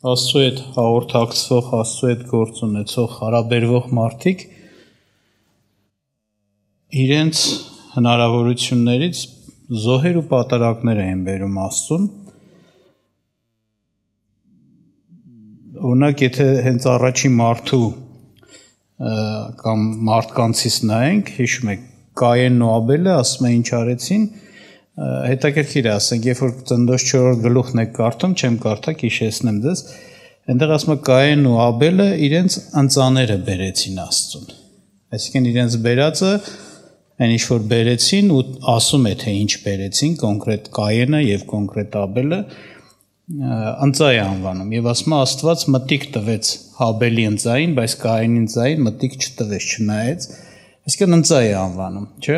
Աստծո հետ հաղորդակցվող, Աստծո հետ գործ ունեցող հարաբերվող մարդիկ իրենց հնարավորություններից զոհեր ու պատարակներ են բերում Աստծուն։ Օրինակ, եթե հենց առաջի մարդու կամ մարդկանցից նայենք, հիշում եք, Կայենն ու Աբելը ասում են ինչ արեցին, հետաքրքիր է, ասենք, երբ որ Ծննդոց 4-րդ գլուխն եք կարդում, չեմ կարդա, հիշեցնեմ ձեզ, այնտեղ ասում է Կայենն ու Աբելը իրենց ընծաները բերեցին Աստծուն։ Այսինքն իրենց բերածը այն ինչ որ բերեցին ու ասում է թե ինչ բերեցին կոնկրետ Կայենը եւ կոնկրետ Աբելը ընծա է անվանում եւ ասում է Աստված մտիկ տվեց Աբելի ընծային, բայց Կայենի ընծային մտիկ չտվեց, չնայեց, այսինքն ընծա է անվանում, չէ՞։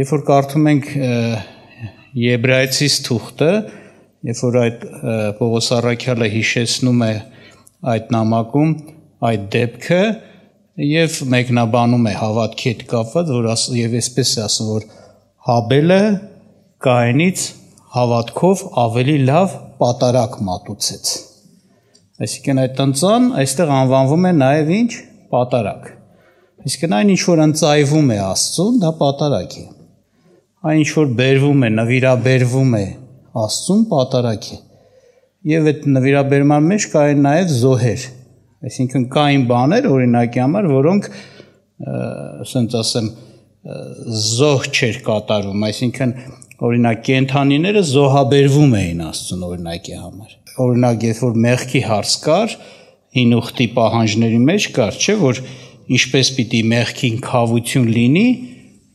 Երբ որ կարդում ենք Եբրայեցիս թուղթը, երբ որ այդ Պողոս առաքյալը հիշեցնում է այդ նամակում այդ դեպքը եւ մեկնաբանում է հավատքի հետ կապված, որ եւ այսպես է ասում, որ Աբելը Կայենից հավատքով ավելի լավ պատարակ մատուցեց։ Այսինքն այդ ընծան այստեղ անվանվում է նաեւ ինչ պատարակ։ Այսինքն այն ինչ որ ընծայվում է Աստծուն, դա պատարակ է։ Այն ինչ որ բերվում է, նվիրաբերվում է Աստծուն, պատարակ է։ Եվ այդ նվիրաբերման մեջ կային նաև զոհեր։ Այսինքն կային բաներ, օրինակի համար, որոնք, ասենք ասեմ, զոհ չէր կատարվում, այսինքն օրինակ կենդանիները զոհաբերվում էին Աստծուն օրինակի համար։ Օրինակ, երբ որ մեղքի հարց կար, հին ուխտի պահանջների մեջ կար, չէ, որ ինչպես պիտի մեղքին քավություն լինի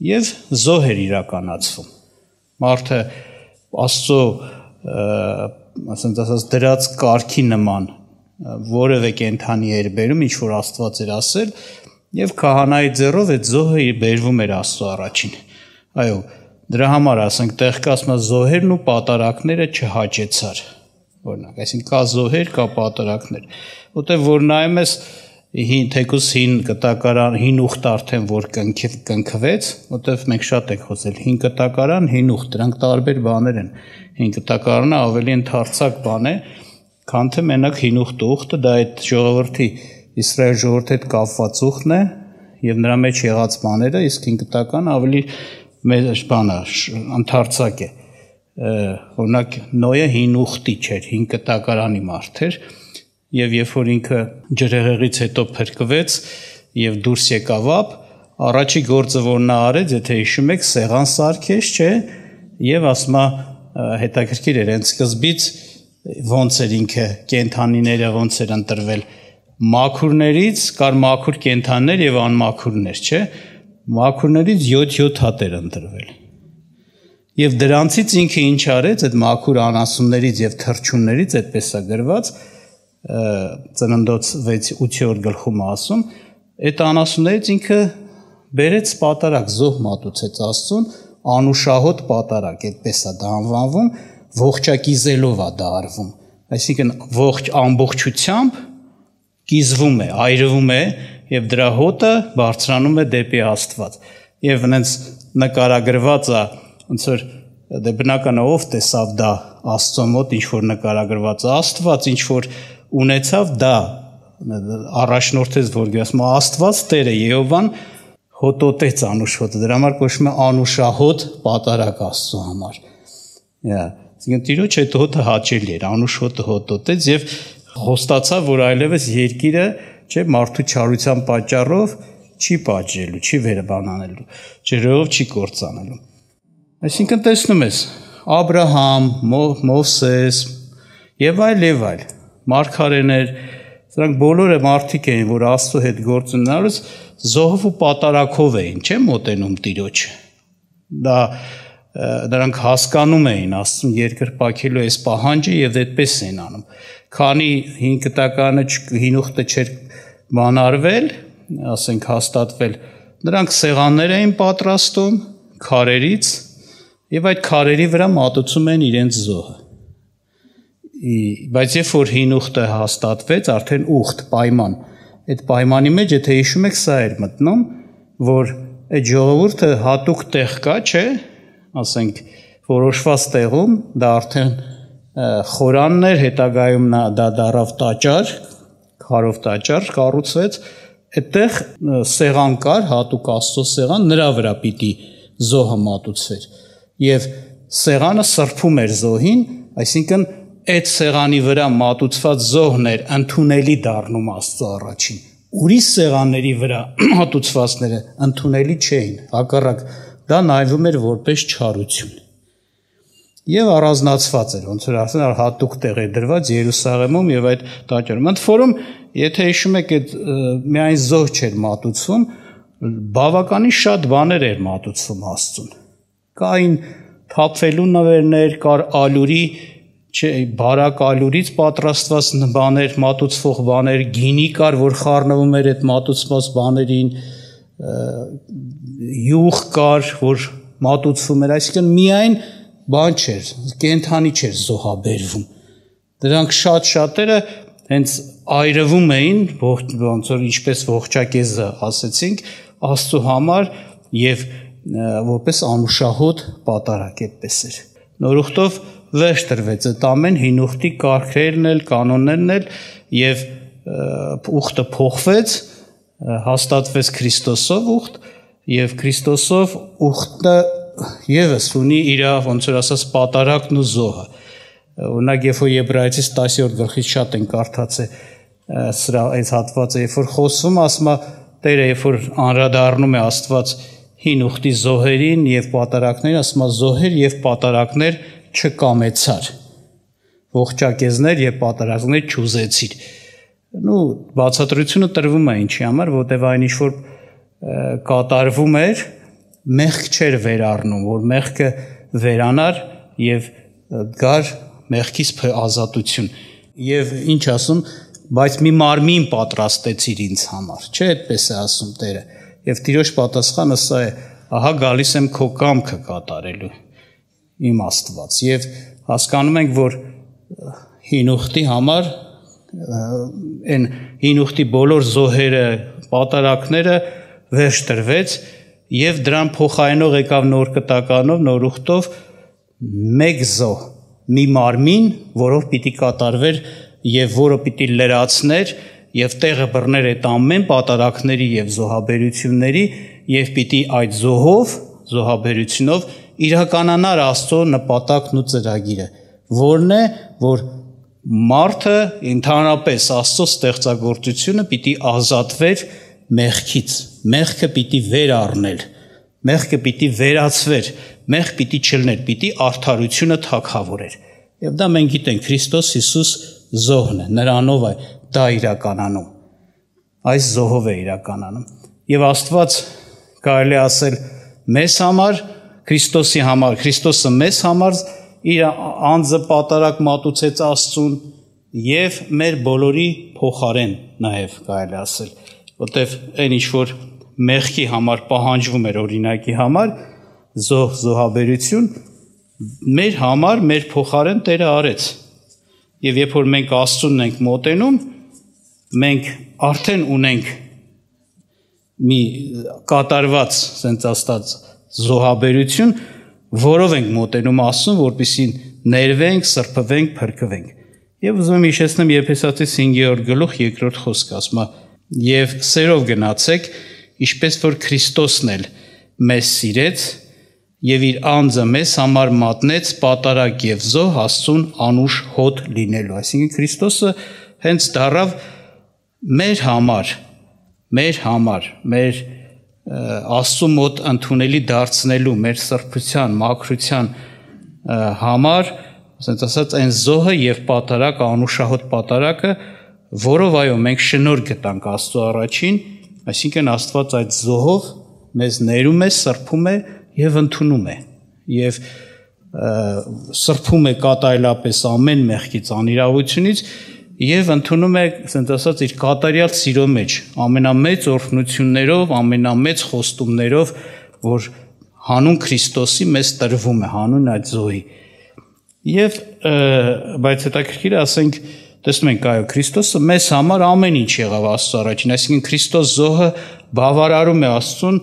եւ զոհ էր իրականացվում։ Մարդը Աստծո ասենք ասած դրած կարգի նման որևէ կենդանի էր բերում, ինչ որ Աստված էր ասել, եւ քահանայի ձեռով այդ զոհը բերվում էր Աստծո առաջին։ Այո, դրա համար ասենք տեղ կասում զոհերն ու պատարակները չհաճեցար։ Օրինակ, այսինքն կա զոհեր, կա պատարակներ, որտեղ որ նայում ես թեկուզ հին կտակարան, հին ուխտ արդեն որ կնքվեց, որտեղ մենք շատ ենք խոսել, հին կտակարան, հին ուխտ, դրանք տարբեր բաներ են։ Հին կտակարանը ավելի ընդարձակ բան է, քան թե մենակ հին ուխտը, դա այդ ժողովրդի Իսրայել ժողովրդի հետ կապված ուխտն է եւ նրա մեջ եղած բաները, իսկ հին կտականը ավելի մեծ բան է, ընդարձակ է։ Օրինակ Նոյը հին ուխտի չէր, հին կտակարանի մարդ էր։ Եվ երբ որ ինքը ջրհեղեղից հետո փրկվեց եւ դուրս եկավ ապ, առաջի գործը որ նա արեց, եթե հիշում եք, սեղան սարքեց, չէ, եւ ասում է հետաքրքիր էր, հենց սկզբից ոնց էր ինքը կենդանիները ոնց էր ընտրվել մաքուրներից, կար մաքուր կենդաններ եւ անմաքուրներ, չէ, մաքուրներից 7 հատ էր ընտրվել։ Եվ դրանցից ինքը ինչ արեց, այդ մաքուր անասուններից եւ թռչուններից, այդպես է գրված, Ծննդոց 6-8 գլխում ասում, այդ անասուններից ինքը բերեց պատարակ, զոհ մատուցեց Աստծուն, անուշահոտ պատարակ, այդպես է դա անվանվում, ողջակիզելով է դա արվում, այսինքն ողջ ամբողջությամբ կիզվում է, այրվում է եւ դրա հոտը բարձրանում է դեպի Աստված։ Եվ հենց նկարագրված է, ոնց որ դե բնական ով տեսավ դա Աստծո մոտ, ինչ որ նկարագրված է, Աստված ինչ որ ունեցավ դա առաջնորդեց որ ասում Աստված Տերը Եհովան հոտոտեց անուշհոտը, դրա համար կոչվում է անուշահոտ պատարակ Աստծո համար։ Այսինքն Տիրոջ այդ հոտը հաճելի էր, անուշհոտը հոտոտեց եւ խոստացավ, որ այլևս երկիրը, չէ, մարդու չարության պատճառով չի պատժելու, չի վերաբանանելու, ջրով չի կործանելու։ Այսինքն տեսնում ես Աբրահամ, Մովսես եւ այլ մարգարեներ, սրանք բոլորը մարդիկ էին, որ Աստծո հետ գործ ունենալուց զոհով ու պատարակով էին, չէ՞, մոտենում Տիրոջը։ Դա նրանք հասկանում էին Աստծուն երկրպագելու այս պահանջը եւ այդպես են անում։ Քանի հին կտակարանը հին ուխտը չէր մանարվել, ասենք հաստատվել, նրանք սեղաններ էին պատրաստում քարերից եւ այդ քարերի վրա մատուցում են իրենց զոհը։ Բայց երբ որ հին ուխտը հաստատվեց, արդեն ուխտ, պայման, այդ պայմանի մեջ, եթե հիշում եք, սա էր մտնում, որ այդ ժողովուրդը հատուկ տեղ կա, չէ, ասենք որոշված տեղում, դա արդեն խորանն էր, հետագայում դա դառավ տաճար, քարով տաճար կառուցվեց, այդտեղ սեղան կար, հատուկ Աստծո սեղան, նրա վրա պիտի զոհը մատուցվեր։ Եվ սեղանը սրբում էր զոհին, այսինքն այդ սեղանի վրա մատուցված զոհն էր ընդունելի դառնում Աստծո առաջին։ Ուրիշ սեղանների վրա մատուցվածները ընդունելի չէին, հակառակ դա նայվում էր որպես չարություն։ Եվ առանձնացված էր, ոնց որ ասեն, հատուկ տեղ է դրված Երուսաղեմում եւ այդ տաճարում։ Ընդ որում, եթե հիշում եք, այդ միայն զոհ չէր մատուցվում, բավականին շատ բաներ էր մատուցվում Աստծուն։ Կային թափվելու նվերներ, կար ալյուրի, բարակ ալյուրից պատրաստված բաներ, մատուցվող բաներ, գինի կար, որ խառնվում էր այդ մատուցված բաներին, յուղ կար, որ մատուցվում էր, այսինքն միայն բան չէր, կենդանի չէր զոհաբերվում։ Դրանք շատ-շատերը հենց այրվում էին, ոնց որ ինչպես ողջակեզը ասեցինք, Աստծո համար եւ որպես անուշահոտ պատարակ այդպես էր։ Նորուխտով վերջ տրվեց այդ ամեն հին ուխտի կարգերն էլ, կանոններն էլ եւ ուխտը փոխվեց, հաստատվեց Քրիստոսով ուխտ եւ Քրիստոսով ուխտը եւս ունի իր ոնց որ ասած պատարակն ու զոհը։ Օրինակ երբ որ Եբրայեցիս 10-րդ գլխից շատ են կարդացել սրա այս հատվածը, երբ որ խոսվում, ասում է Տերը, երբ որ անդրադառնում է Աստված հին ուխտի զոհերին եւ պատարակներին, ասում է զոհեր եւ պատարակներ չկամեցար, ողջակեզներ եւ պատարակներ չուզեցիր։ Նու բացատրությունը տրվում է ինչի համար, որտեվ այն ինչ որ կատարվում էր, մեղք չէր վերառնում, որ մեղքը վերանար եւ գար մեղքից ազատություն։ Եվ ինչ ասում, բայց մի մարմին պատրաստեցիր ինձ համար, չէ՞ այդպես է ասում Տերը։ Եվ Տիրոջ պատասխանը սա է. ահա գալիս եմ քո կամքը կատարելու, իմ Աստված։ Եվ հասկանում ենք, որ հին ուխտի համար այն հին ուխտի բոլոր զոհերը, պատարակները վերջ տրվեց եւ դրան փոխարինող եկավ նոր կտականով, նոր ուխտով մեկ զոհ, մի մարմին, որով պիտի կատարվեր եւ որը պիտի լրացներ եւ տեղը բռներ այդ ամեն պատարակների եւ զոհաբերությունների եւ պիտի այդ զոհով, զոհաբերությունով իրականանար Աստծո նպատակն ու ծրագիրը, որն է, որ մարդը ընդհանրապես Աստծո ստեղծագործությունը պիտի ազատվեր մեղքից, մեղքը պիտի վերառներ, մեղքը պիտի վերացվեր, մեղք պիտի չլներ, պիտի արդարությունը թագավորեր։ Եվ դա մենք գիտենք, Քրիստոս Հիսուս զոհն է, նրանով է դա իրականանում, այս զոհով է իրականանում։ Եվ Աստված կարելի ասել մեզ համար, Քրիստոսի համար, Քրիստոսը մեզ համար իր անձը պատարակ մատուցեց Աստծուն եւ մեր բոլորի փոխարեն նաեւ կարելի ասել, որտեվ այն ինչ որ մեղքի համար պահանջվում էր օրինակի համար, զոհաբերություն, մեր համար, մեր փոխարեն Տերը արեց։ Եվ երբ որ մենք Աստծուն ենք մոտենում, մենք արդեն ունենք մի կատարված, ասենց աստած զոհաբերություն, որով ենք մոտենում Աստծուն, որպեսզի ներվենք, սրբվենք, փրկվենք։ Եվ ուզում եմ հիշեցնեմ Եփեսացիս 5-րդ գլուխ 2-րդ խոսքը, ասում է. «Եվ սերով գնացեք, ինչպես որ Քրիստոսն էլ մեզ սիրեց եւ իր անձը մեզ համար մատնեց պատարակ եւ զոհ Աստծուն անուշ հոտ լինելու»։ Այսինքն Քրիստոսը հենց դառավ մեր համար, մեր Աստծու մոտ ընդունելի դարձնելու, մեր սրբության, մաքրության համար, ասենց ասած, այն զոհը եւ պատարակ, անուշահոտ պատարակը, որով այո մենք շնորհ գտանք Աստծո առաջին, այսինքն Աստված այդ զոհով մեզ ներում է, սրբում է եւ ընդունում է եւ սրբում է կատարելապես ամեն մեղքից, անիրավությունից եւ ընդունում է, ասենց ասած, իր կատարյալ սիրո մեջ ամենամեծ օրհնություններով, ամենամեծ խոստումներով, որ հանուն Քրիստոսի մեզ տրվում է, հանուն այդ զոհի։ Եվ բայց հետաքրքիր ասենք, տեսնում ենք, այո, Քրիստոսը մեզ համար ամեն ինչ եղավ Աստծո առաջին, այսինքն Քրիստոս զոհը բավարարում է Աստծուն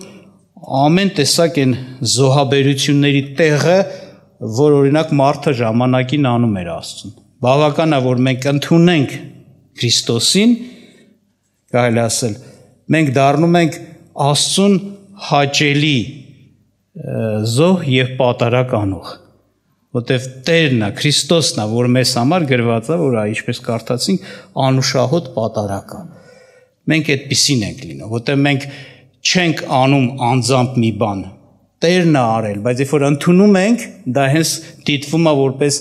ամեն տեսակ այն զոհաբերությունների տեղը, որ օրինակ մարդը ժամանակին անում էր Աստծուն։ Բավական է, որ մենք ընդունենք Քրիստոսին, կարելի ասել, մենք դառնում ենք Աստծուն հաճելի զոհ եւ պատարակ անող, որտեվ Տերն է, Քրիստոսն է, որ մեզ համար գրված է, որ ինչպես կարդացինք, անուշահոտ պատարակ է։ Մենք այդպիսին ենք լինում, որտեվ մենք չենք անում անձամբ մի բան, Տերն է արել, բայց երբ որ ընդունում ենք, դա հենց դիտվում է որպես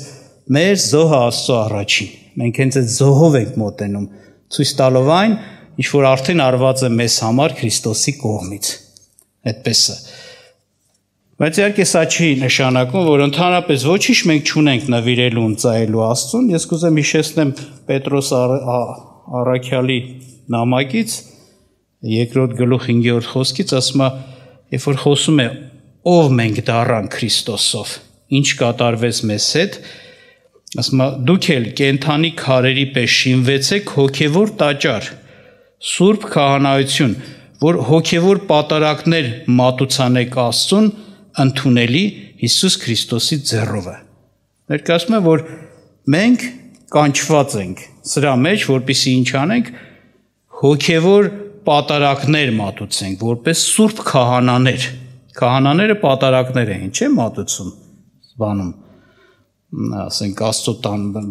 մեր զոհը Աստծո առաջին։ Մենք հենց այդ զոհով ենք մոտենում, ցույց տալով այն, ինչ որ արդեն արված է մեզ համար Քրիստոսի կողմից։ Այդպես է։ Բայց իհարկե սա չի նշանակում, որ ընդհանրապես ոչինչ մենք չունենք նվիրելու ընծայելու Աստծուն։ Ես կուզեմ հիշեցնեմ Պետրոս առաքյալի նամակից 2-րդ գլուխ 5-րդ խոսքից, ասում է, երբ որ խոսում է ով մենք դառանք Քրիստոսով, ինչ կատարվեց մեզ հետ, ասում է դուք էլ կենթանի քարերի պես շինվեցեք հոգևոր տաճար, սուրբ քահանայություն, որ հոգևոր պատարակներ մատուցանեք Աստծուն ընդունելի Հիսուս Քրիստոսի ձեռով է։ Ներկայացնում է, որ մենք կանչված ենք սրա մեջ, որպեսզի ինչ անենք, հոգևոր պատարակներ մատուցենք, որպես սուրբ քահանաներ։ Քահանաները պատարակներ էին, չէ՞ մատուցում բանում, ասենք Աստծո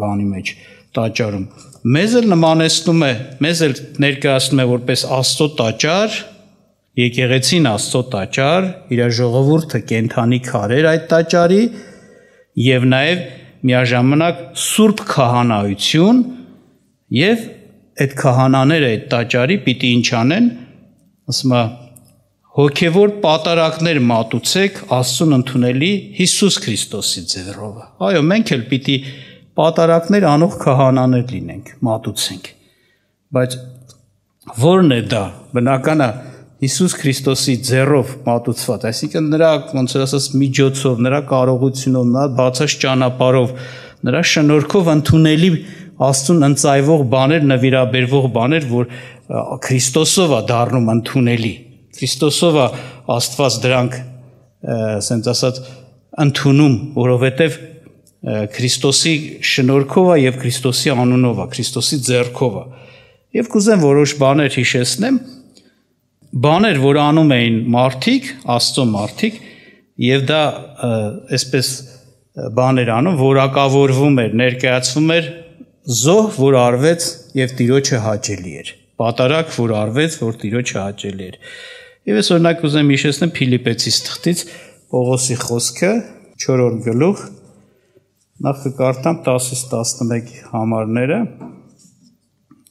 բանի մեջ, տաճարում։ Մեզ էլ նմանեցնում է, մեզ էլ ներկայացնում է որպես Աստծո տաճար, եկեղեցին Աստծո տաճար, իր ժողովուրդը կենթանի քարեր այդ տաճարի եւ նաեւ միաժամանակ սուրբ քահանայություն եւ այդ քահանաները այդ տաճարի պիտի ինչ անեն, ասում է հոգևոր պատարակներ մատուցեք Աստծուն ընդունելի Հիսուս Քրիստոսի ձեռով։ Այո, մենք էլ պիտի պատարակներ անող քահանաներ լինենք, մատուցենք։ Բայց ո՞րն է դա։ Բնական է Հիսուս Քրիստոսի ձեռով մատուցված, այսինքն նրա ոնց որ ասած միջոցով, նրա կարողությունով, նրա բացած ճանապարհով, նրա շնորհքով ընդունելի Աստծուն ընծայվող բաներ, նվիրաբերվող բաներ, որ Քրիստոսով է դառնում ընդունելի։ Քրիստոսով է Աստված դրանք, ասենց ասած, ընդունում, որովհետև Քրիստոսի շնորհքով է եւ Քրիստոսի անունով է, Քրիստոսի ձեռքով է։ Եվ կուզեմ որոշ բաներ հիշեցնեմ, բաներ, որ անում էին մարդիկ, Աստծո մարդիկ, եւ դա այսպես բաներ անում, որակավորվում էր, ներկայացվում էր զոհ, որ արվեց եւ Տիրոջը հաճելի էր։ Պատարակ, որ արվեց, որ Տիրոջը հաճելի էր։ Եվ ես օրինակ ուզեմ հիշեցնեմ Փիլիպեցիս թղթից Պողոսի խոսքը 4-րդ գլուխ, նախ կկարդամ 10-ից 11 համարները,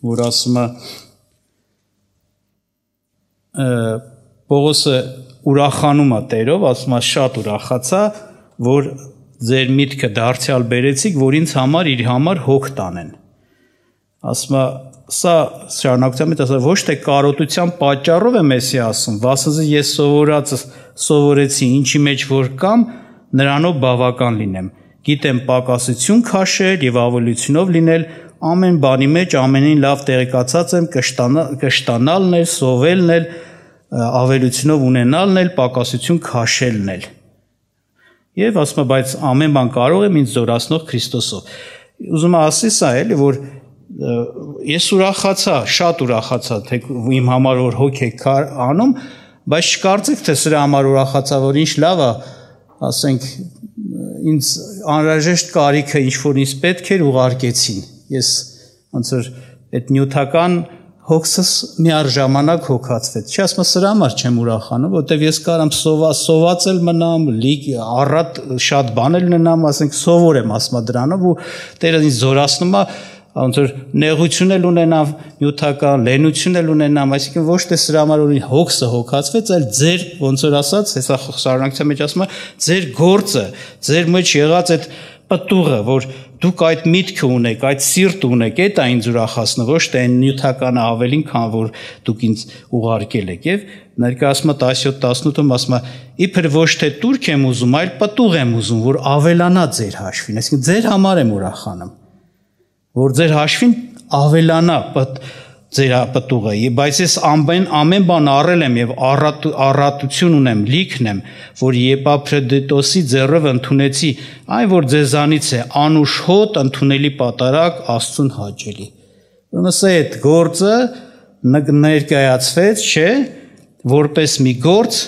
որ ասում է Պողոսը ուրախանում է Տերով, ասում է շատ ուրախացա, որ ձեր միտքը դարձյալ բերեցիք, որ ինձ համար իր համար հոգ տանեն։ Ասում է սա շարունակությամբ ասա ոչ թե կարոտության պատճառով է Մեսի ասում, վասնզի ես սովորեցի ինչի մեջ որ կամ նրանով բավական լինեմ։ Գիտեմ պակասություն քաշել եւ ավելությունով լինել ամեն բանի մեջ ամենին լավ տեղեկացած եմ կշտանալն էլ, սովելն էլ, ավելությունով ունենալն էլ, պակասություն քաշելն էլ։ Եվ ասում է, բայց ամեն բան կարող եմ ինձ զորացնող Քրիստոսով։ Ուզում եմ ասել սա էլի, որ ես ուրախացա, շատ ուրախացա, թե իմ համար որ հոգ եք անում, բայց չկարծեք, թե սրա համար ուրախացա, որ ինչ լավ է, ասենք, ինձ անհրաժեշտ կարիքը ինչ որ ինձ պետք էր ուղարկեցին։ Ես ոնց որ այդ նյութական հոգսս միառժամանակ հոգացվեց։ Չի ասում սրա համար չեմ ուրախանում, որտեվ ես կարամ սովածել մնամ, առատ շատ բաներ ունենամ, ասենք սովոր եմ ասում դրանով ու Տերը ինձ զորացնում է, ոնց որ նեղություն էլ ունենամ, նյութական լենություն էլ ունենամ, այսինքն ոչ թե սրա համար որ հոգսը հոգացվեց, այլ ձեր ոնց որ ասած, հեսա շարունակության մեջ ասում է, ձեր գործը, ձեր մեջ եղած այդ պտուղը, որ դուք այդ միտքը ունեք, այդ սիրտ ունեք, այդ է ինձ ուրախացնում, ոչ թե այն նյութականը ավելին, քան որ դուք ինձ ուղարկել եք։ Եվ ներկայացումը 17-18-ում ասում է, իբր ոչ թե տուրք եմ ուզում, այլ պտուղ եմ ուզում, որ ավելանա ձեր հաշվին, այսինքն ձեր համար եմ ուրախանում, որ ձեր հաշվին ավելանա, ձեր պտուղը, բայց ես ամեն բան առել եմ եւ առատություն ունեմ, լիքն եմ, որ Եփափրոդիտոսի ձեռով ընդունեցի, այն որ ձեզանից է, անուշ հոտ ընդունելի պատարակ Աստծուն հաճելի։ Ուրեմն սա այդ գործը ներկայացվեց, չէ, որպես մի գործ,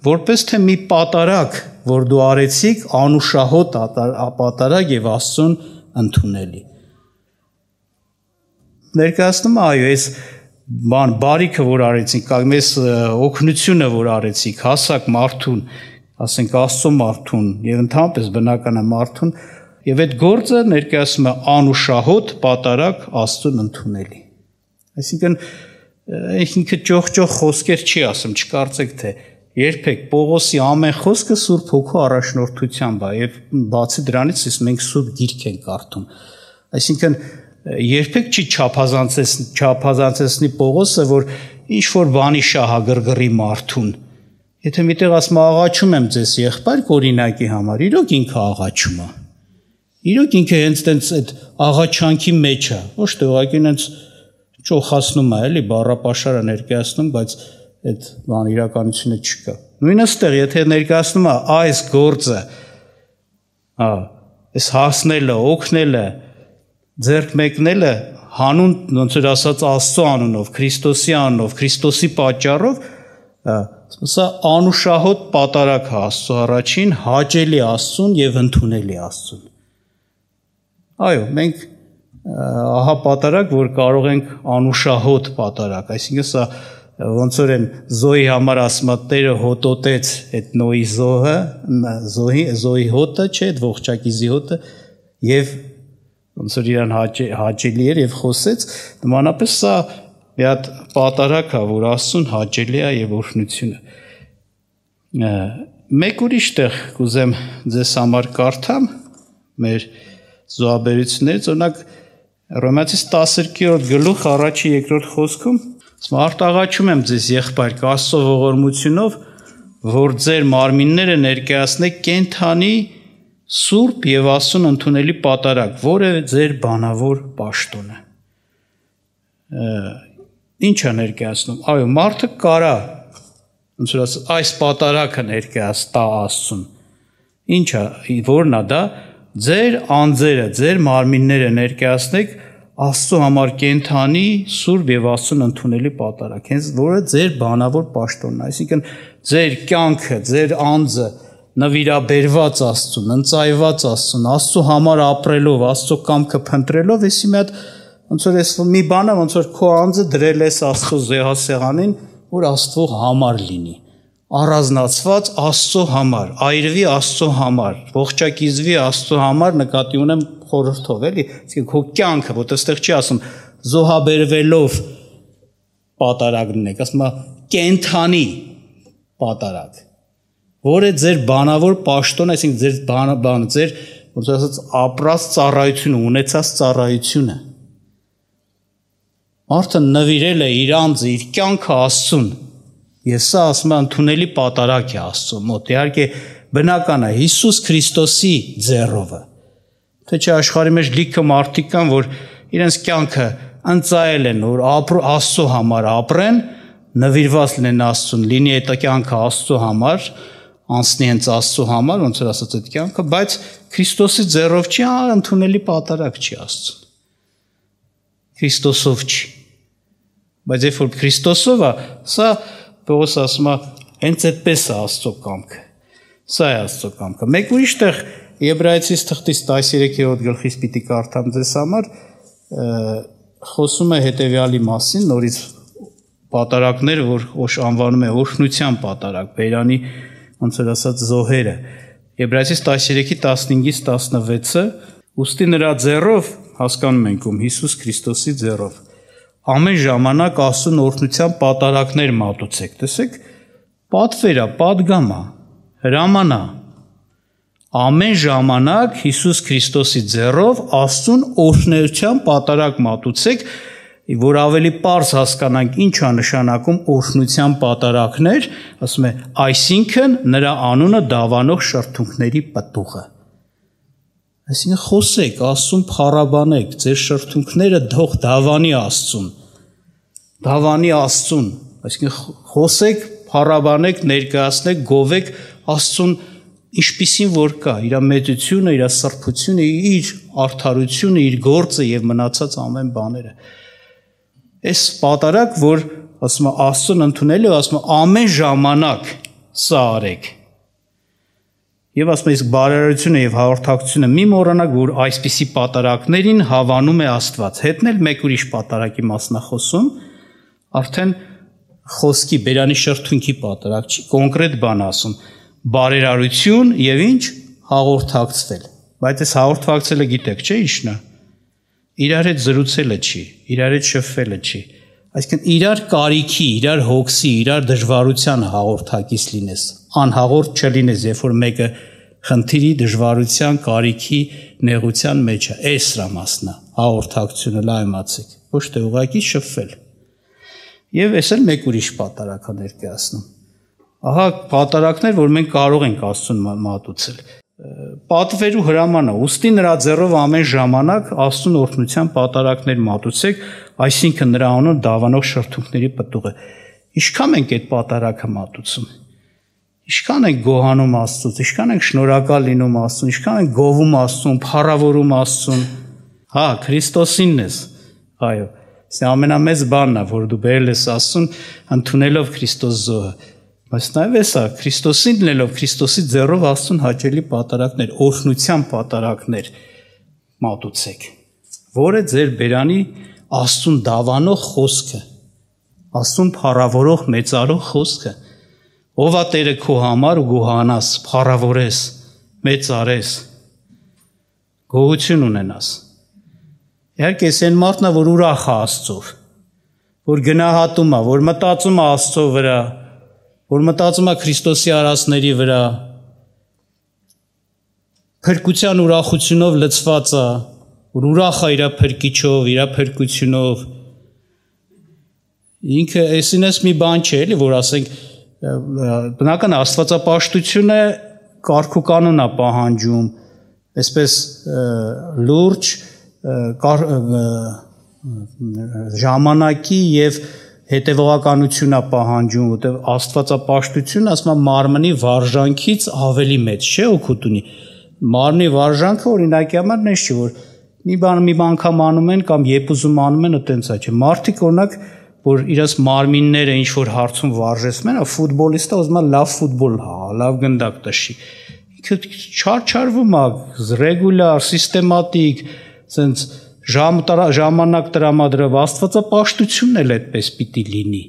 որպես թե մի պատարակ, որ դու արեցիք, անուշահոտ պատարակ եւ Աստծուն ընդունելի։ Ներկայացնում այո, այս բարիքը, որ արեցիք, այս օգնությունը, որ արեցիք, հասակ մարդուն, ասենք Աստծո մարդուն եւ ընդհանրապես բնական է մարդուն, եւ այդ գործը ներկայացնում է անուշահոտ պատարակ Աստծուն ընդունելի։ Այսինքն ինքը ճոխ խոսքեր չի ասում, չկարծեք թե երբեք Պողոսի ամեն խոսքը Սուրբ Հոգու առաջնորդությամբ է եւ բացի դրանից մենք Սուրբ Գիրք ենք կարդում։ Այսինքն երբեք չի չափազանցեցնի Պողոսը, որ ինչ որ բանի շահագրգռի մարդուն։ Եթե միտեղ ասում աղաչում եմ ձեզ եղբայր օրինակի համար, իրոք ինքը աղաչում է։ Իրոք ինքը հենց տենց այդ աղաչանքի մեջ է, ոչ թե ուղղակի հենց ճոխացնում է, էլի բառապաշարը ներկայացնում, բայց այդ բան իրականությունը չկա։ Նույնը ստեղ, եթե ներկայացնում է այս գործը, այս հասնելը, օգնելը, ձեռք մեկնելը հանուն, ոնց որ ասած Աստծո անունով, Քրիստոսի անունով, Քրիստոսի պատճառով, սա անուշահոտ պատարակ է Աստծո առաջին, հաճելի Աստծուն եւ ընդունելի Աստծուն։ Այո, մենք ահա պատարակ, որ կարող ենք անուշահոտ պատարակ, այսինքն սա ոնց որ են Զոյի համար ասում Տերը հոտոտեց այդ Նոյի զոհը, Զոյի հոտը, չէ, այդ ողջակիզի հոտը եւ ոնց որ իրան հաճելի էր եւ խոսեց, նմանապես սա մի հատ պատարակ է, որ Աստծուն հաճելի է եւ օրհնությունը։ Մեկ ուրիշ տեղ կուզեմ ձեզ համար կարդամ մեր զոհաբերություններից, օրինակ Հռոմեացիս 12-րդ գլուխ առաջի երկրորդ խոսքում արտաղաչում եմ ձեզ եղբայր Աստծո ողորմությունով, որ ձեր մարմինները ներկայացնեք կենդանի Սուրբ եւ Աստծուն ընդունելի պատարակ, որը ձեր բանավոր պաշտոնը։ Ինչ է ներկայացնում։ Այո, մարդը կարա, ոնց որ ասած, այս պատարակը ներկայացտա Աստծուն։ Ինչ է, որն է դա, ձեր անձերը, ձեր մարմինները ներկայացնեք Աստծո համար կենդանի Սուրբ եւ Աստծուն ընդունելի պատարակ, հենց որը ձեր բանավոր պաշտոնն է, այսինքն ձեր կյանքը, ձեր անձը նվիրաբերված Աստծուն, ընծայված Աստծուն, Աստծո համար ապրելով, Աստծո կամքը փնտրելով, էսի մի հատ ոնց որ էս մի բան է, ոնց որ քո անձը դրել ես Աստծո զեհասեղանին, որ Աստծո համար լինի, առանձնացված Աստծո համար, այրվի Աստծո համար, ողջակիզվի Աստծո համար, նկատի ունեմ խորհրդով, էլի, իսկ քո կյանքը, որտեղ այստեղ չի ասում զոհաբերվելով պատարակ լինեք, ասում է կենդանի պատարակ, որը ձեր բանավոր պաշտոն, այսինքն ձեր բանը, ձեր ոնց ասած ապրած ծառայությունը, ունեցած ծառայությունը։ Մարդը նվիրել է իր անձը, իր կյանքը Աստծուն, եւ սա ասում է ընդունելի պատարակ է Աստծո մոտ։ Իհարկե բնական է Հիսուս Քրիստոսի ձեռով։ Թե չէ աշխարհի մեջ լիքը մարդիկ կան, որ իրենց կյանքը ընծայել են, որ Աստծո համար ապրեն, նվիրված լինեն Աստծուն, լինի այդ կյանքը Աստծո համար, անցնի հենց Աստծո համար, ոնց որ ասած այդ կյանքը, բայց Քրիստոսի ձեռով չի, ընդունելի պատարակ չի Աստծուն։ Քրիստոսով չի։ Բայց երբ որ Քրիստոսով է, սա Պողոս ասում է, հենց այդպես է Աստծո կամքը։ Սա է Աստծո կամքը։ Մեկ ուրիշ տեղ Եբրայեցիս թղթից 13-րդ գլխից պիտի կարդամ ձեզ համար, խոսում է հետևյալի մասին, նորից պատարակներ, որ անվանում է օրհնության պատարակ, բերանի ոնց որ ասած զոհերը։ Եբրայեցիս 13-ից 15-16-ը, ուստի նրա ձեռով հասկանում ենք ում Հիսուս Քրիստոսի ձեռով։ Ամեն ժամանակ Աստծուն օրհնության պատարակներ մատուցեք, տեսեք, պատվերա, պատգամա, հրամանա։ Ամեն ժամանակ Հիսուս Քրիստոսի ձեռով Աստծուն օրհնության պատարակ մատուցեք, որ ավելի պարզ հասկանանք ինչ է նշանակում օրհնության պատարակներ, ասում է, այսինքն նրա անունը դավանող շրթունքների պտուղը։ Այսինքն խոսեք, Աստծուն փառաբանեք, ձեր շրթունքները թող դավանի Աստծուն։ Բավանի Աստծուն, այսինքն խոսեք, փառաբանեք, ներկայացնեք, գովեք Աստծուն ինչպիսին որ կա, իր մեծությունը, իր սրբությունը, իր արդարությունը, իր գործը եւ մնացած ամեն բաները։ Այս պատարակ, որ ասում է Աստծուն ընդունել է, ասում է ամեն ժամանակ սա արեք։ Եվ ասում է իսկ բարերարությունը եւ հաղորդակցությունը մի մոռանաք, որ այսպիսի պատարակներին հավանում է Աստված։ Հետնել մեկ ուրիշ պատարակի մասնախոսում, արդեն խոսքի բերանի շրթունքի պատարակ չի, կոնկրետ բան ասում, բարերարություն եւ ինչ հաղորդակցվել։ Բայց այս հաղորդակցելը գիտեք, չէ՞ ինչն է։ Իրար հետ զրուցելը չի, իրար հետ շփվելը չի։ Այսինքն իրար կարիքի, իրար հոգսի, իրար դժվարության հաղորդակից լինես, անհաղորդ չլինես, երբ որ մեկը խնդիրի, դժվարության, կարիքի, նեղության մեջ է, այս սրա մասն է, հաղորդակցությունը լայմացեք, ոչ թե ուղղակի շփվել։ Եվ այս էլ մեկ ուրիշ պատարակ է ներկայացնում։ Ահա պատարակներ, որ մենք կարող ենք Աստծուն մատուցել։ Պատվերու հրամանը, ուստի նրա ձեռով ամեն ժամանակ Աստծուն օրհնության պատարակներ մատուցեք, այսինքն նրա անունը դավանող շրթունքների պտուղը։ Ինչքան ենք այդ պատարակը մատուցում։ Ինչքան ենք գոհանում Աստծուց, ինչքան ենք շնորհակալ լինում Աստծուն, ինչքան ենք գովում Աստծուն, փառավորում Աստծուն։ Հա, Քրիստոսինն ես։ Այո, սա ամենամեծ բանն է, որ դու բերել ես Աստծուն, ընդունելով Քրիստոս զոհը։ Բայց նաև էսա Քրիստոսին լինելով, Քրիստոսի ձեռով Աստծուն հաճելի պատարակներ, օրհնության պատարակներ մատուցեք, որը ձեր բերանի Աստծուն դավանող խոսքը, Աստծուն փառավորող մեծարող խոսքը, ով է Տերը քո համար ու գոհանաս, փառավորես, մեծարես, գոհություն ունենաս։ Իհարկե, այն մարդն է, որ ուրախ է Աստծով, որ գնահատում է, որ մտածում է Աստծո վրա, որ մտածում է Քրիստոսի արածների վրա, փրկության ուրախությունով լցված է, որ ուրախ է իր փրկիչով, իր փրկությունով։ Ինքը այսինքն մի բան չէ, էլի, որ ասենք բնական աստվածապաշտությունը կարգ ու կանոն է պահանջում, այսպես լուրջ ժամանակի եւ հետևողականություն է պահանջում, որտեղ աստվածապաշտությունը ասում է մարմնի վարժանքից ավելի մեծ չէ օգուտ ունի։ Մարմնի վարժանքը օրինակի համար նես չի, որ մի անգամ անում են կամ երբ ուզում անում են, այտենց է չէ։ Մարդիկ օրինակ, որ իրաց մարմինները ինչ որ հարցում վարժեցնում են, ֆուտբոլիստը ուզում է լավ ֆուտբոլ, լավ գնդակ տշի։ Ինքը չարչարվում է, ռեգուլյար, սիստեմատիկ, ասենց ժամանակ տրամադրով, աստվածապաշտությունն էլ այդպես պիտի լինի։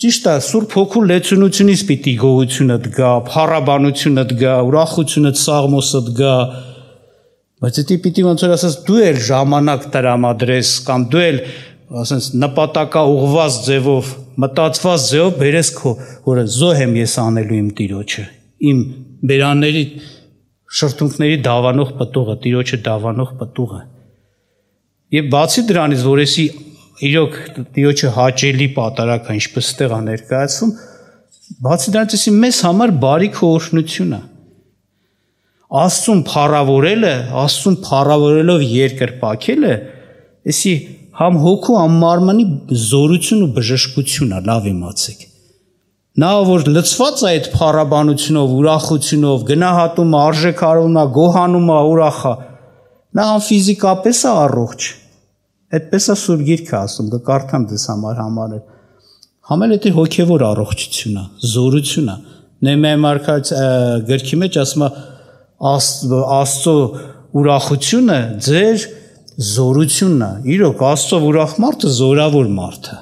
Ճիշտ է, Սուրբ Հոգու լեցունությունից պիտի գոհությունդ գա, փառաբանությունդ գա, ուրախությունդ, սաղմոսդ գա, բայց դա պիտի ոնց որ ասես դու էլ ժամանակ տրամադրես կամ դու էլ ասես նպատակաուղղված ձևով, մտածված ձևով բերես քո, որը զոհ եմ ես անելու իմ Տիրոջը, իմ բերանների շրթունքների դավանող պտուղը, Տիրոջը դավանող պտուղը։ Եվ բացի դրանից, որ էսի իրոք Տիրոջը հաճելի պատարակը ինչպես ստեղ է ներկայացվում, բացի դրանից էսի մեզ համար բարիք ու օրհնություն է։ Աստծուն փառավորելը, Աստծուն փառավորելով երկրպագելը, էսի համ հոգու, համ մարմնի զորություն ու բժշկություն է, լավ իմացեք։ Նա որ լցված է այդ փառաբանությունով, ուրախությունով, գնահատում է, արժեքարում է, գոհանում է, ուրախ է, նա համ ֆիզիկապես է առողջ։ Այդպես է Սուրբ Գիրքը ասում, կկարդամ ձեզ համար համարել։ Համ էլ դա հոգևոր առողջություն է, զորություն է։ Նեհեմիայի մարգարեի գրքի մեջ ասում է Աստծո ուրախությունը ձեր զորությունն է։ Իրոք Աստծո ուրախ մարդը զորավոր մարդ է։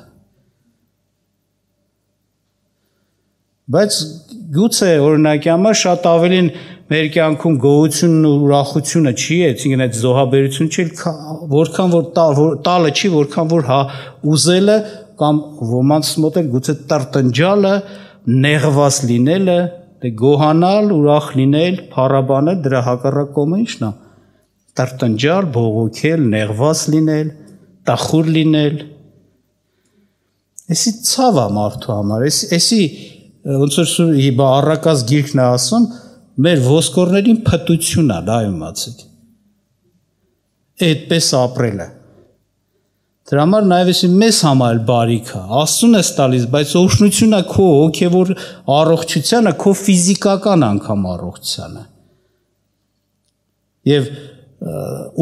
Բայց գուցե օրինակի համար շատ ավելին մեր կյանքում գոհությունն ու ուրախությունը չի, այսինքն այդ զոհաբերությունը չի, որքան որ տալը չի, որքան որ ուզելը կամ ոմանց մոտ էլ գուցե տրտնջալը, նեղված լինելը, դե գոհանալ, ուրախ լինել, փառաբանել, դրա հակառակ կողմը ի՞նչն է։ Տրտնջալ, բողոքել, նեղված լինել, տխուր լինել։ Էսի ցավ է մարդու համար, էսի ոնց որ առակած գիրքն է ասում, մեր ոսկորներին փտություն է, դա իմացեք։ Այդպես ապրելը։ Դրա համար նաև էսի մեզ համար բարիք է, Աստծուն ես տալիս, բայց օրհնությունը քո հոգևոր առողջությանը, քո ֆիզիկական անգամ առողջությանը։ Եվ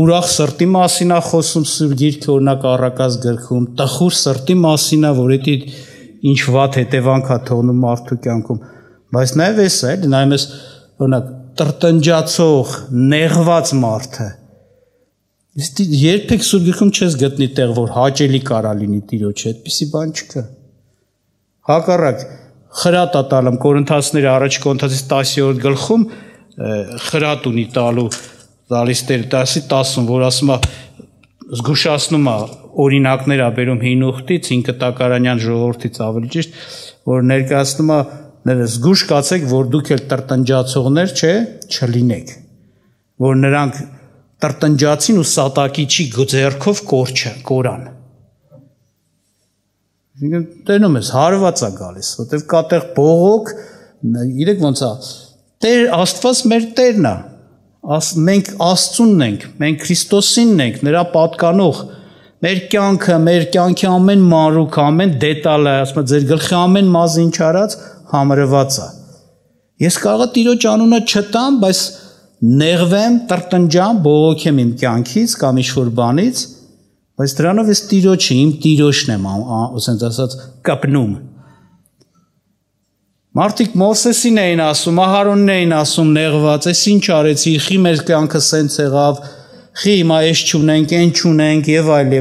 ուրախ սրտի մասին է խոսում Սուրբ Գիրքը, օրինակ Առակաց գրքում, տխուր սրտի մասին է, որ դա ինչ վատ հետևանք է թողնում մարդու կյանքում, բայց նաև էս է, նայում ես, օրինակ տրտնջացող, նեղված մարդը երբեք Սուրբ Գիրքում չես գտնի տեղ, որ հաճելի կարա լինի Տիրոջը, այդպիսի բան չկա։ Հակառակ խրատ է տալում Կորինթացիների առաջ Կորինթացիս 10-րդ գլխում խրատ ունի տալիս Տերը 10-ում, որ ասում է զգուշացնում է օրինակներ է բերում հին ուխտից, հին կտակարանյան ժողովրդից ավելի ճիշտ, որ ներկայացնում է զգուշ կացեք, որ դուք էլ տրտնջացողներ չլինեք, որ նրանք տրտնջացին ու սատակիչի ձեռքով կորան։ Տենում ես, հարված է գալիս, որտեվ կա տեղ բողոք, իրեք ոնց է, Տեր Աստված մեր Տերն է, մենք Աստծունն ենք, մենք Քրիստոսինն ենք, նրա պատկանող, մեր կյանքի ամեն մանրուք, ամեն դետալը, ասում եմ, ձեր գլխի ամեն մազը ինչ արած, համրված է։ Ես կարող եմ Տիրոջ անունը չտամ, բայց նեղվեմ, տրտնջամ, բողոքեմ իմ կյանքից կամ ինչ-որ բանից, բայց դրանով ես Տիրոջը, իմ Տիրոջն եմ, ասենց ասած, կպնում։ Մարդիկ Մովսեսին էին ասում, Ահարոնին էին ասում, նեղված, ես ինչ արեցի, խի մեր կյանքը սենց եղավ, խի հիմա ես չունենք, այն չունենք եւ այլ,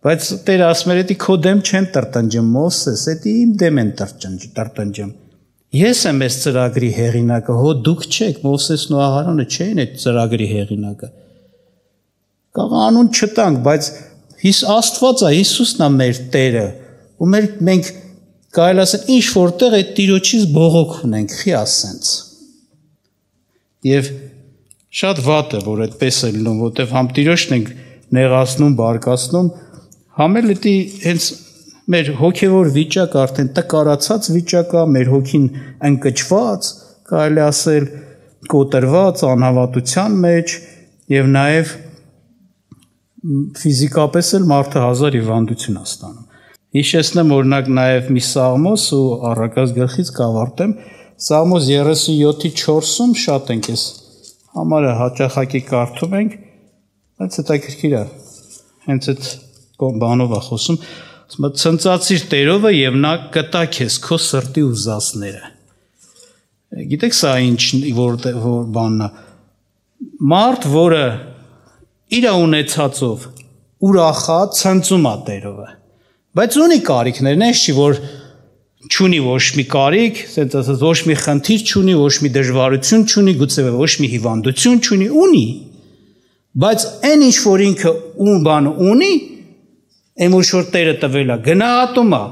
բայց Տերը ասում էր, քո դեմ չեն տրտնջում, Մովսես, դա իմ դեմ են տրտնջում։ Ես եմ այս ծրագրի հեղինակը, հո դուք չեք, Մովսեսն ու Ահարոնը չէին այդ ծրագրի հեղինակը։ Կարող անուն չտանք, բայց Աստված է, Հիսուսն է մեր Տերը, ու մենք կարելի ասել ինչ որտեղ այդ Տիրոջից բողոք ունենք, խի ասենց։ Եվ շատ վատ է, որ այդպես է լինում, որտեղ համ Տիրոջն ենք նեղացնում, բարկացնում, համ էլ դա հենց մեր հոգևոր վիճակ արդեն տկարացած վիճակ է, մեր հոգին ընկճված, կարելի ասել կոտրված, անհավատության մեջ եւ նաեւ ֆիզիկապես էլ մարդը հազար հիվանդություն է ստանում։ Հիշեցնեմ օրինակ նաեւ մի Սաղմոս ու Առակաց գլխից կավարտեմ, Սաղմոս 37:4-ում շատ ենք էս համարը հաճախակի կարդում ենք, բայց հետաքրքիր է, հենց այդ բանով է խոսում, ասում է ցնծացիր Տերովը եւ նա կտա քեզ քո սրտի ուզածները։ Գիտեք սա ինչ որ բանն է։ Մարդ, որը իր ունեցածով ուրախա ցնծում է Տերովը, բայց ունի կարիքներն, այս չի որ չունի ոչ մի կարիք, ասենց ասած ոչ մի խնդիր չունի, ոչ մի դժվարություն չունի, գուցե ոչ մի հիվանդություն չունի, ունի։ Բայց այն ինչ որ ինքը բանը ունի, այն որ Տերը տվել է, գնահատում է,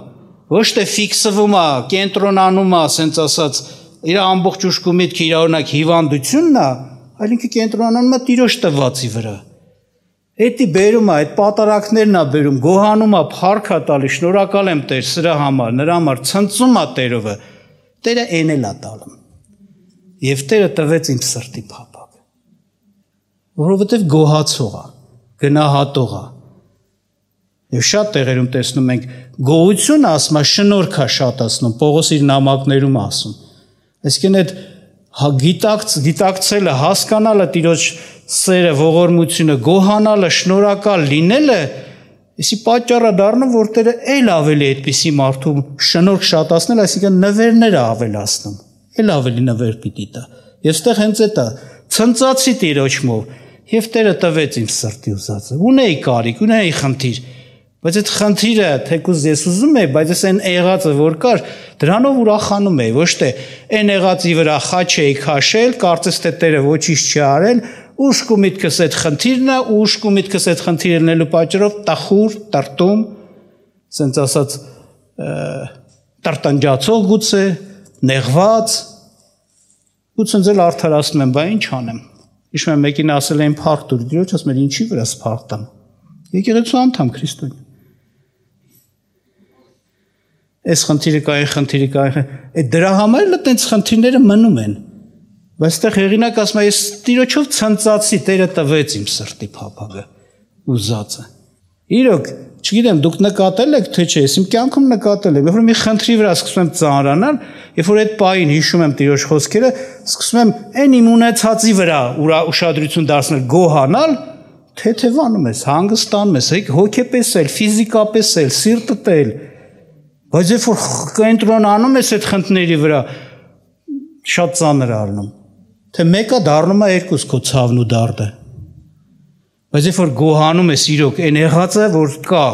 ոչ թե ֆիքսվում է, կենտրոնանում է, ասենց ասած, իր ամբողջ ուշք ու միտքը իր օրինակ հիվանդությունն է, այլ ինքը կենտրոնանում է Տիրոջ տվածի վրա։ Էդի բերում է, այդ պատարակներն է բերում, գոհանում է, փառք է տալիս, շնորհակալ եմ Տեր սրա համար, նրա համար ցնծում է Տերովը, Տերը այն էլ է տալում։ Եվ Տերը տվեց իմ սրտի փափագը, որովհետև գոհացող է, գնահատող է։ Եվ շատ տեղերում տեսնում ենք գոհությունը ասում է շնորհք է շատացնում, Պողոս իր նամակներում ասում։ Այսինքն այդ գիտակցելը, հասկանալը Տիրոջ սերը, ողորմությունը, գոհանալը, շնորհակալ լինելը, այսի պատճառը դառնում, որ Տերը այլ ավելի այդպիսի մարդու շնորհք շատացնել, այսինքն նվերները ավելացնում, այլ ավելի նվեր պիտի տա։ Եվ ստեղ հենց այդ է, ցնծացի Տիրոջով, եւ Տերը տվեց իմ սրտի ուզածը։ Ունեի կարիք, ունեի խնդիր, բայց այդ խնդիրը թեկուզ ես ուզում եի, բայց այս այն եղածը որ կար, դրանով ուրախանում էի, ոչ թե այն եղածի վրա խաչ էի քաշել, կարծես թե Տերը ոչինչ չի արել, ուշք ու միտքս այդ խնդիրն է, ուշք ու միտքս այդ խնդիրը լինելու պատճառով տխուր, տրտում, ասենց ասած տրտնջացող գուցե, նեղված, գուցե ձեր արդարացնում եմ, բա ինչ անեմ։ Հիշում եմ մեկին ասել էին փառք տուր, Տիրոջ ասում էր ինչի վրա փառք տամ։ Եկեղեցու անդամ քրիստոնյա։ Այս խնդիրը կա, այն խնդիրը կա, այդ դրա համար էլ այդպես խնդիրները մնում են։ Բայց այդտեղ հեղինակ ասում է, ես Տիրոջով ցնծացի, Տերը տվեց իմ սրտի փափագը, ուզածը։ Իրոք, չգիտեմ, դուք նկատել եք թե չէ, ես իմ կյանքում նկատել եմ, երբ որ մի խնդրի վրա սկսում եմ ծանրանալ, երբ որ այդ պահին հիշում եմ Տիրոջ խոսքերը, սկսում եմ այն իմ ունեցածի վրա ուշադրություն դարձնել, գոհանալ, թեթևանում ես, հանգստանում ես, հոգեպես էլ, ֆիզիկապես էլ, սիրտդ էլ, բայց երբ որ կենտրոնանում ես այդ խնդիրների վրա, շատ ծանր առնում, թե մեկը դառնում է երկուս քո ցավն ու դարդը, բայց երբ որ գոհանում ես իրոք, այն եղածը, որ կա,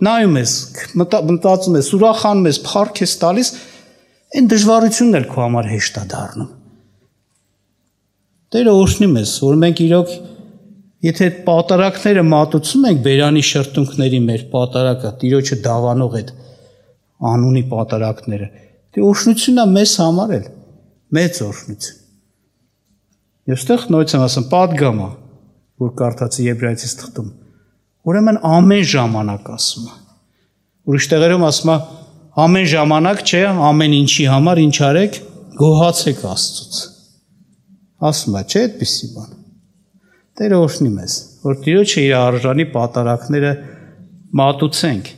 նայում ես, մտածում ես, ուրախանում ես, փառք ես տալիս, այն դժվարությունն էլ քո համար հեշտ է դառնում։ Տերը օրհնի մեզ, որ մենք իրոք եթե այդ պատարակները մատուցում ենք բերանի շրթունքների մեր պատարակը, Տիրոջը դավանող այդ անունի պատարակները, դե օրհնությունն է մեզ համար էլ, մեծ օրհնություն։ Եվ ստեղ նույնց եմ ասում, պատգամ է, որ կարդացի Եբրայեցիս թղթում, ուրեմն ամեն ժամանակ ասում է։ Ուրիշ տեղերում ասում է, ամեն ժամանակ չէ, ամեն ինչի համար ինչ արեք, գոհացեք Աստծուց։ Ասում է, չէ՞ այդպիսի բան։ Տերը օրհնի մեզ, որ Տիրոջը իր արժանի պատարակները մատուցենք